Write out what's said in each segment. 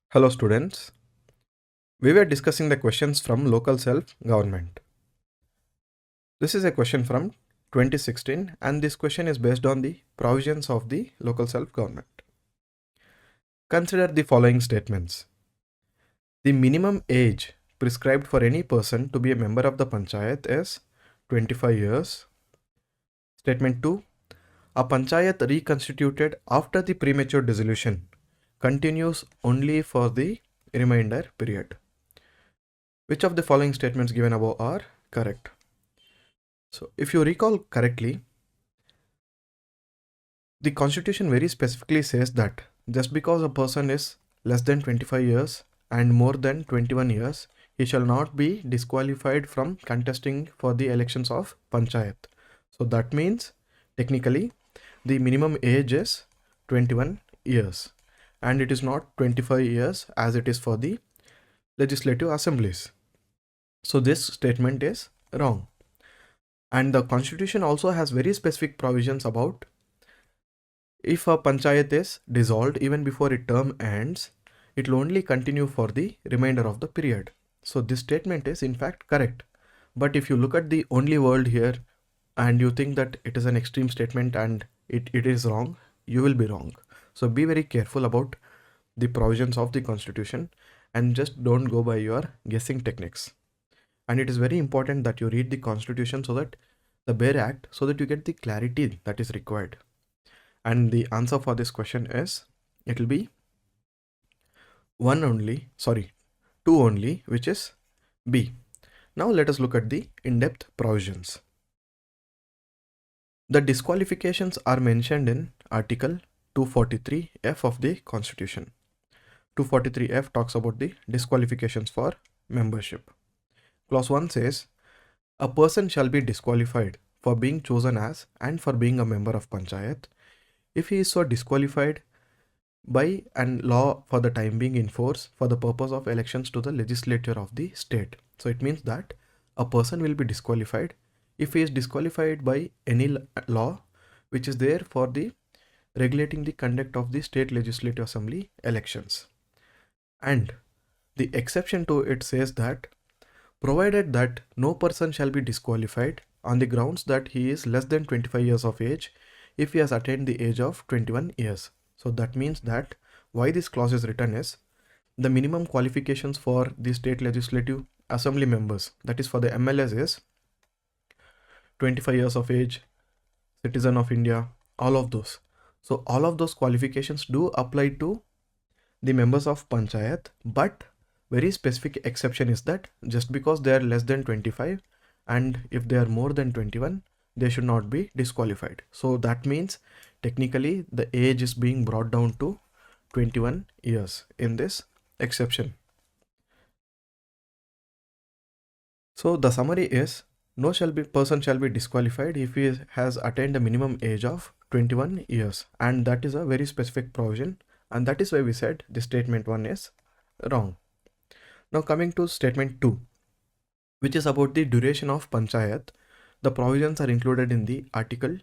Hello students, we were discussing the questions from local self-government. This is a question from 2016 and this question is based on the provisions of the local self-government. Consider the following statements. The minimum age prescribed for any person to be a member of the Panchayat is 25 years. Statement 2. A Panchayat reconstituted after the premature dissolution continues only for the remainder period. Which of the following statements given above are correct? So if you recall correctly, the constitution very specifically says that just because a person is less than 25 years and more than 21 years, he shall not be disqualified from contesting for the elections of Panchayat. So that means technically the minimum age is 21 years and it is not 25 years as it is for the legislative assemblies. So this statement is wrong. And the constitution also has very specific provisions about if a panchayat is dissolved even before its term ends, it will only continue for the remainder of the period. So this statement is in fact correct. But if you look at the only word here and you think that it is an extreme statement and it is wrong, you will be wrong. So be very careful about the provisions of the constitution and just don't go by your guessing techniques. And it is very important that you read the constitution so that the bare act so that you get the clarity that is required. And the answer for this question is, it will be two only, which is B. Now let us look at the in-depth provisions. The disqualifications are mentioned in Article 243F of the Constitution. 243F talks about the disqualifications for membership. Clause 1 says, a person shall be disqualified for being chosen as and for being a member of Panchayat if he is so disqualified by an law for the time being in force for the purpose of elections to the legislature of the state. So it means that a person will be disqualified if he is disqualified by any law which is there for the regulating the conduct of the state legislative assembly elections. And the exception to it says that provided that no person shall be disqualified on the grounds that he is less than 25 years of age if he has attained the age of 21 years. So that means that why this clause is written is the minimum qualifications for the state legislative assembly members, that is for the MLAs, is 25 years of age, citizen of India, all of those. So all of those qualifications do apply to the members of Panchayat, but very specific exception is that just because they are less than 25 and if they are more than 21, they should not be disqualified. So that means technically the age is being brought down to 21 years in this exception. So the summary is, no person shall be disqualified if he has attained the minimum age of 21 years, and that is a very specific provision, and that is why we said the statement 1 is wrong. Now coming to statement 2, which is about the duration of Panchayat, the provisions are included in the Article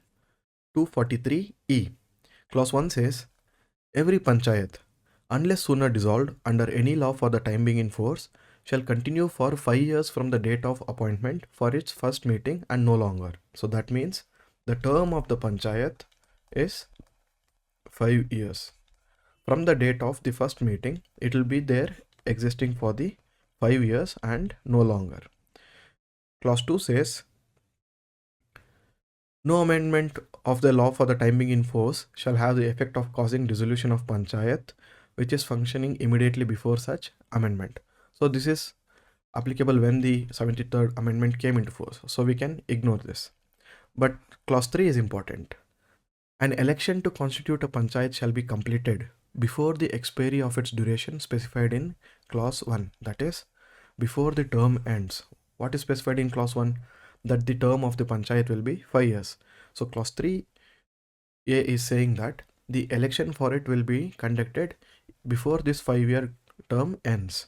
243E. Clause 1 says, every Panchayat, unless sooner dissolved under any law for the time being in force, shall continue for 5 years from the date of appointment for its first meeting and no longer. So that means the term of the Panchayat is 5 years. From the date of the first meeting, it will be there existing for the 5 years and no longer. Clause 2 says, no amendment of the law for the time being in force shall have the effect of causing dissolution of Panchayat, which is functioning immediately before such amendment. So this is applicable when the 73rd amendment came into force. So we can ignore this. But clause 3 is important. An election to constitute a Panchayat shall be completed before the expiry of its duration specified in clause 1. That is, before the term ends. What is specified in clause 1? That the term of the Panchayat will be 5 years. So clause 3A is saying that the election for it will be conducted before this 5-year term ends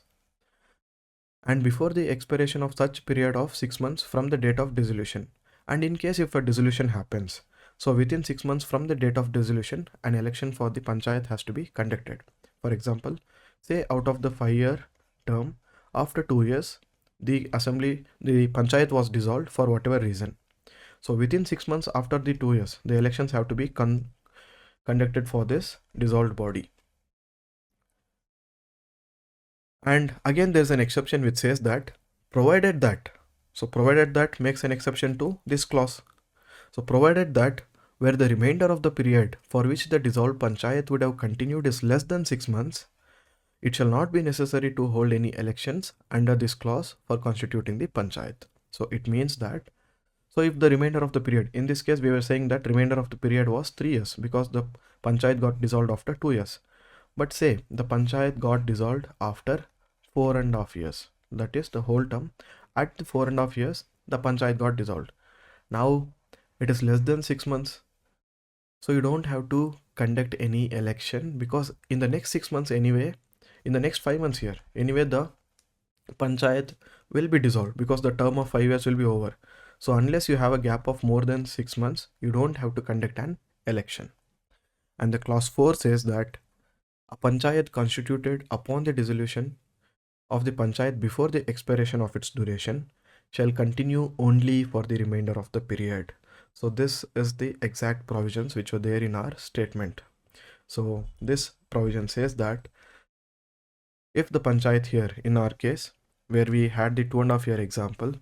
and before the expiration of such period of 6 months from the date of dissolution. And in case if a dissolution happens, so within 6 months from the date of dissolution, an election for the Panchayat has to be conducted. For example, Say out of the 5-year term, after 2 years, the Panchayat was dissolved for whatever reason. So within 6 months after the 2 years, the elections have to be conducted for this dissolved body. And again, there's an exception which says that provided that makes an exception to this clause. So provided that where the remainder of the period for which the dissolved Panchayat would have continued is less than 6 months, it shall not be necessary to hold any elections under this clause for constituting the Panchayat. So it means that, so if the remainder of the period, in this case we were saying that remainder of the period was 3 years because the Panchayat got dissolved after 2 years. But say the Panchayat got dissolved after 4.5 years, that is the whole term. At the 4.5 years, the Panchayat got dissolved. Now it is less than 6 months. So you don't have to conduct any election because in the next 6 months anyway, in the next 5 months here, anyway the Panchayat will be dissolved because the term of 5 years will be over. So unless you have a gap of more than 6 months, you don't have to conduct an election. And the clause 4 says that a Panchayat constituted upon the dissolution of the Panchayat before the expiration of its duration shall continue only for the remainder of the period. So this is the exact provisions which were there in our statement. So this provision says that if the Panchayat here, in our case, where we had the 2.5 year example,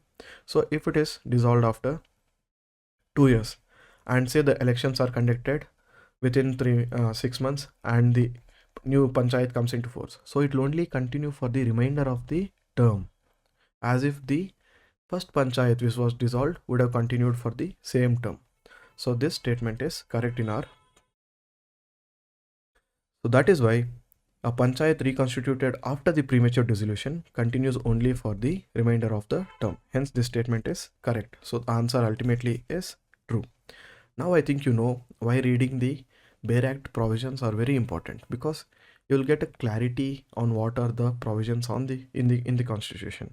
so if it is dissolved after 2 years and say the elections are conducted within 6 months and the new Panchayat comes into force, so it will only continue for the remainder of the term as if the first Panchayat which was dissolved would have continued for the same term. So this statement is correct in our. So that is why a Panchayat reconstituted after the premature dissolution continues only for the remainder of the term. Hence this statement is correct. So the answer ultimately is true. Now I think you know why reading the Bare Act provisions are very important, because you will get a clarity on what are the provisions on in the constitution.